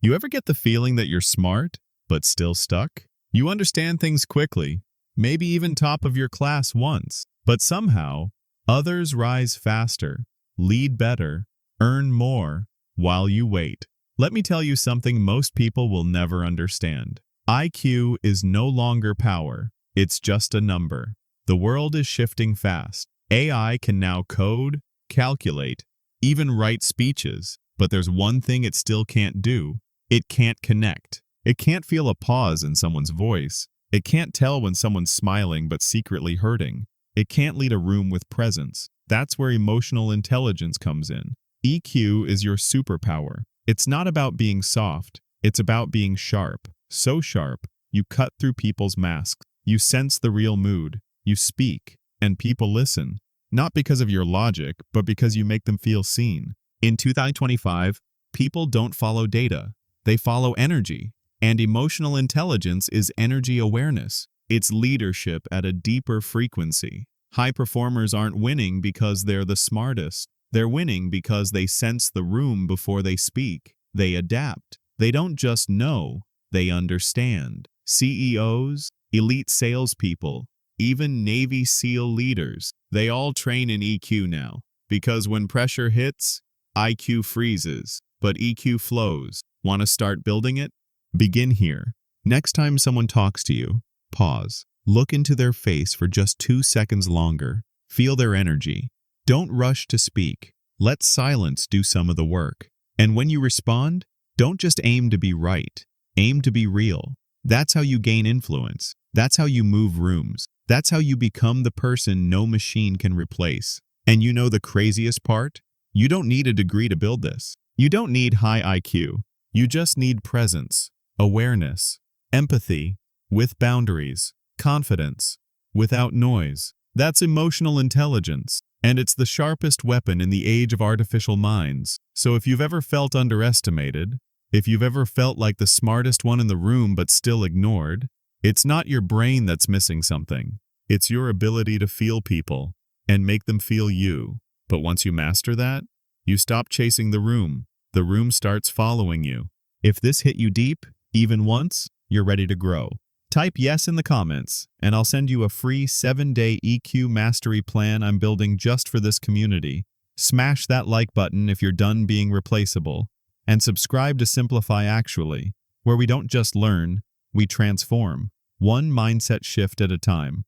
You ever get the feeling that you're smart, but still stuck? You understand things quickly, maybe even top of your class once, but somehow, others rise faster, lead better, earn more, while you wait. Let me tell you something most people will never understand. IQ is no longer power, it's just a number. The world is shifting fast. AI can now code, calculate, even write speeches, but there's one thing it still can't do. It can't connect. It can't feel a pause in someone's voice. It can't tell when someone's smiling but secretly hurting. It can't lead a room with presence. That's where emotional intelligence comes in. EQ is your superpower. It's not about being soft. It's about being sharp. So sharp, you cut through people's masks. You sense the real mood. You speak, and people listen. Not because of your logic, but because you make them feel seen. In 2025, people don't follow data. They follow energy. And emotional intelligence is energy awareness. It's leadership at a deeper frequency. High performers aren't winning because they're the smartest. They're winning because they sense the room before they speak. They adapt. They don't just know, they understand. CEOs, elite salespeople, even Navy SEAL leaders, they all train in EQ now. Because when pressure hits, IQ freezes, but EQ flows. Want to start building it? Begin here. Next time someone talks to you, pause. Look into their face for just 2 seconds longer. Feel their energy. Don't rush to speak. Let silence do some of the work. And when you respond, don't just aim to be right. Aim to be real. That's how you gain influence. That's how you move rooms. That's how you become the person no machine can replace. And you know the craziest part? You don't need a degree to build this. You don't need high IQ. You just need presence, awareness, empathy, with boundaries, confidence, without noise. That's emotional intelligence, and it's the sharpest weapon in the age of artificial minds. So if you've ever felt underestimated, if you've ever felt like the smartest one in the room but still ignored, it's not your brain that's missing something. It's your ability to feel people and make them feel you. But once you master that, you stop chasing the room. The room starts following you. If this hit you deep, even once, you're ready to grow. Type yes in the comments, and I'll send you a free 7-day EQ mastery plan I'm building just for this community. Smash that like button if you're done being replaceable, and subscribe to Simplify Actually, where we don't just learn, we transform, one mindset shift at a time.